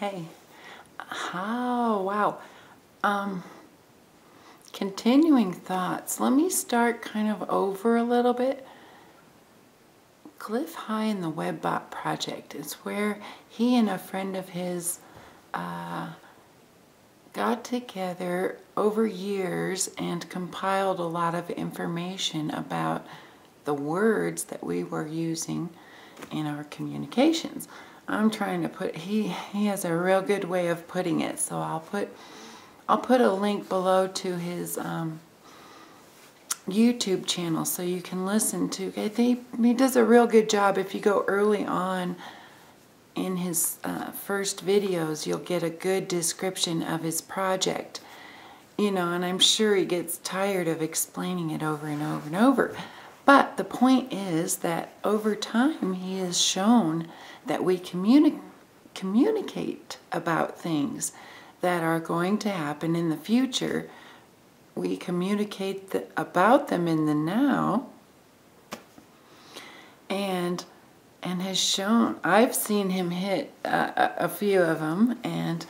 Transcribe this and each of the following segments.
Hey. Oh, wow. Continuing thoughts. Let me start kind of over a little bit. Cliff High in the webbot project is where he and a friend of his got together over years and compiled a lot of information about the words that we were using in our communications. I'm trying to put, he has a real good way of putting it, so I'll put a link below to his YouTube channel so you can listen to. I think he does a real good job. If you go early on in his first videos, you'll get a good description of his project. You know, and I'm sure he gets tired of explaining it over and over and over. But the point is that over time he has shown that we communicate about things that are going to happen in the future. We communicate about them in the now, and has shown, I've seen him hit a few of them, and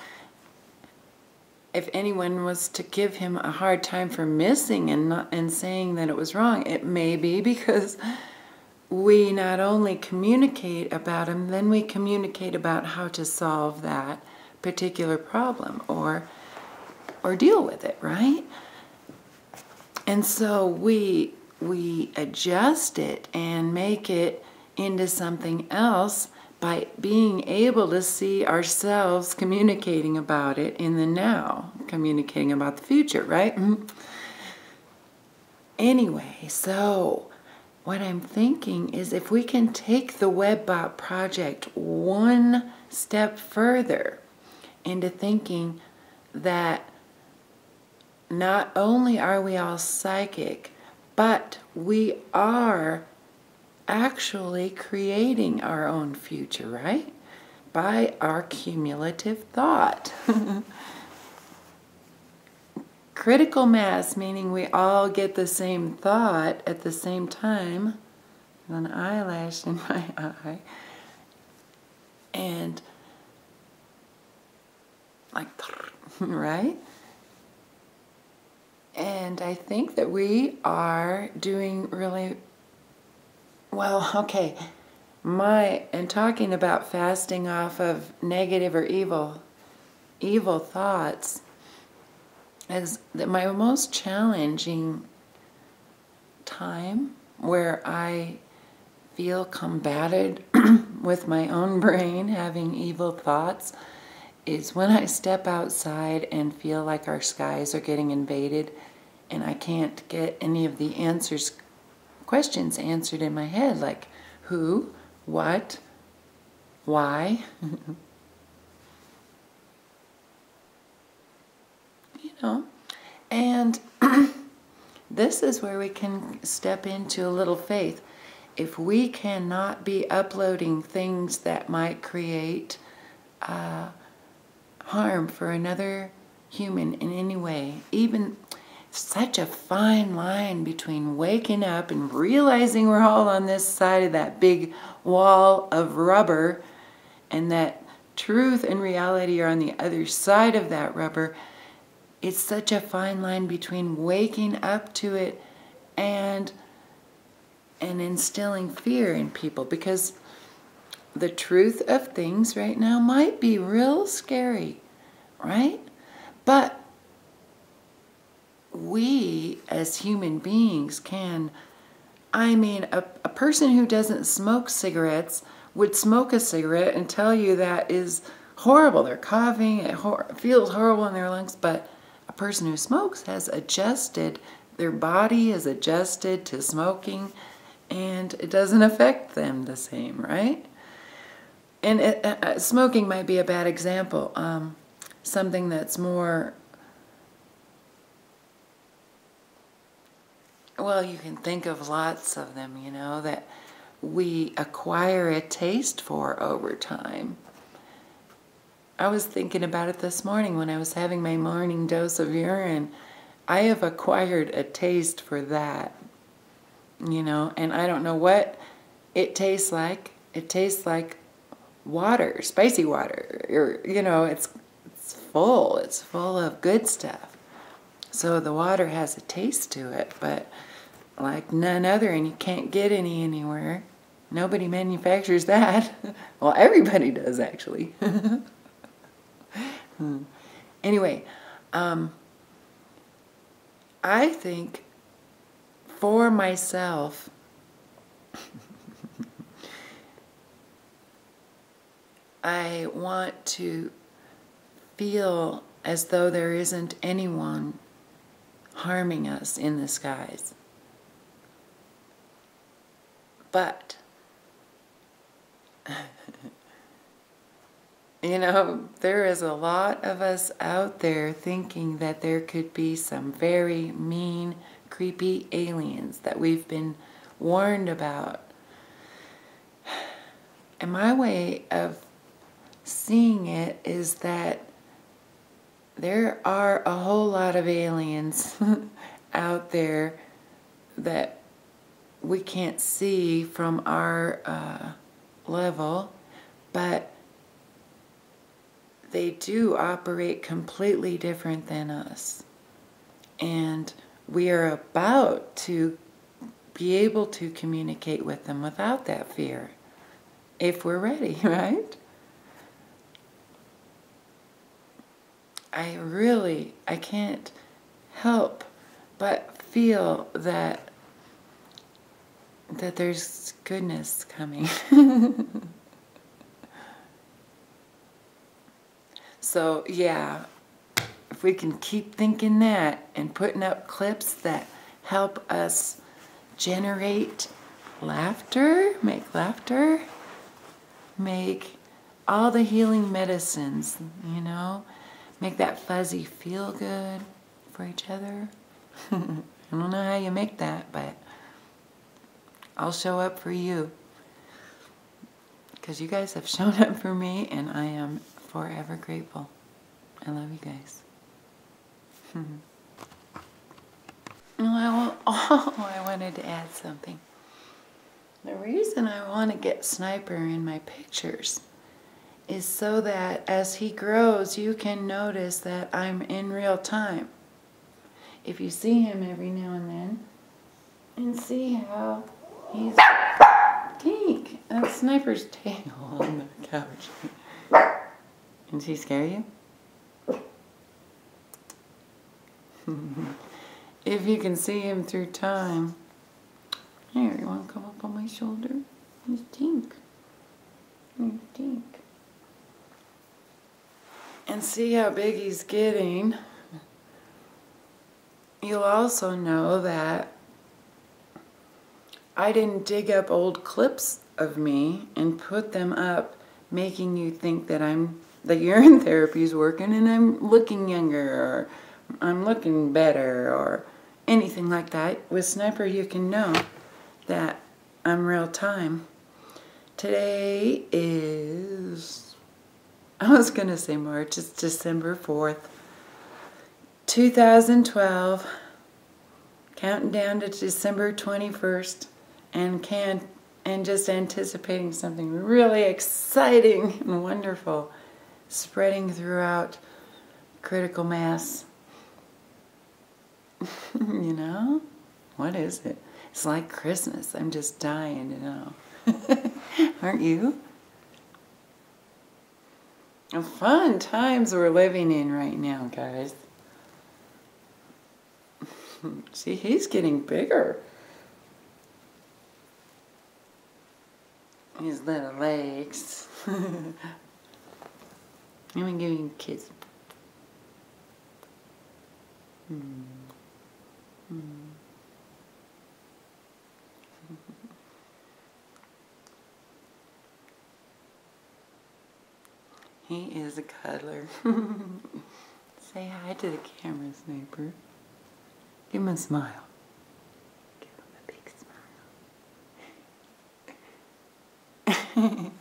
if anyone was to give him a hard time for missing and saying that it was wrong, it may be because we not only communicate about them, then we communicate about how to solve that particular problem or deal with it, right? And so we adjust it and make it into something else by being able to see ourselves communicating about it in the now, communicating about the future, right? Anyway, so what I'm thinking is if we can take the webbot project one step further into thinking that not only are we all psychic, but we are actually creating our own future, right? By our cumulative thought. Critical mass, meaning we all get the same thought at the same time. An eyelash in my eye. And like, right? And I think that we are doing really well. Okay, and talking about fasting off of negative or evil thoughts is my most challenging time, where I feel combated with my own brain having evil thoughts, is when I step outside and feel like our skies are getting invaded and I can't get any of the questions answered in my head, like who, what, why. You know, and this is where we can step into a little faith. If we cannot be uploading things that might create harm for another human in any way, even such a fine line between waking up and realizing we're all on this side of that big wall of rubber, and that truth and reality are on the other side of that rubber. It's such a fine line between waking up to it and instilling fear in people, because the truth of things right now might be real scary, right? But we as human beings can, I mean, a person who doesn't smoke cigarettes would smoke a cigarette and tell you that is horrible. They're coughing, it feels horrible in their lungs, but a person who smokes has adjusted, their body is adjusted to smoking, and it doesn't affect them the same, right? And smoking might be a bad example. Something that's more, well, you can think of lots of them, you know, that we acquire a taste for over time. I was thinking about it this morning when I was having my morning dose of urine. I have acquired a taste for that, you know, and I don't know what it tastes like. It tastes like water, spicy water, or, you know, it's full of good stuff. So the water has a taste to it, but like none other, and you can't get any anywhere. Nobody manufactures that. Well, everybody does, actually. Anyway, I think for myself, I want to feel as though there isn't anyone harming us in the skies. But, you know, there is a lot of us out there thinking that there could be some very mean, creepy aliens that we've been warned about. And my way of seeing it is that there are a whole lot of aliens out there that we can't see from our level, but they do operate completely different than us. And we are about to be able to communicate with them without that fear, if we're ready, right? I can't help but feel that there's goodness coming. So, yeah, if we can keep thinking that and putting up clips that help us generate laughter, make all the healing medicines, you know, make that fuzzy feel good for each other. I don't know how you make that, but I'll show up for you, because you guys have shown up for me, and I am forever grateful. I love you guys. Well, I wanted to add something. The reason I want to get Sniper in my pictures is so that as he grows, you can notice that I'm in real time. If you see him every now and then, and see how he's pink. That's Sniper's tail on the couch. Does he scare you? If you can see him through time. Here, you want to come up on my shoulder? He's tink. He's tink. And see how big he's getting. You'll also know that I didn't dig up old clips of me and put them up, making you think that the urine therapy is working and I'm looking younger, or I'm looking better, or anything like that. With Sniper, you can know that I'm real time. Today is, I was going to say March, it's December 4th, 2012, counting down to December 21st, and just anticipating something really exciting and wonderful spreading throughout critical mass. You know? What is it? It's like Christmas. I'm just dying to know. Aren't you? Fun times we're living in right now, guys. See, he's getting bigger. His little legs. Let me give you a kiss. He is a cuddler. Say hi to the camera, Sniper. Give him a smile. Give him a big smile.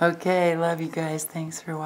Okay, love you guys. Thanks for watching.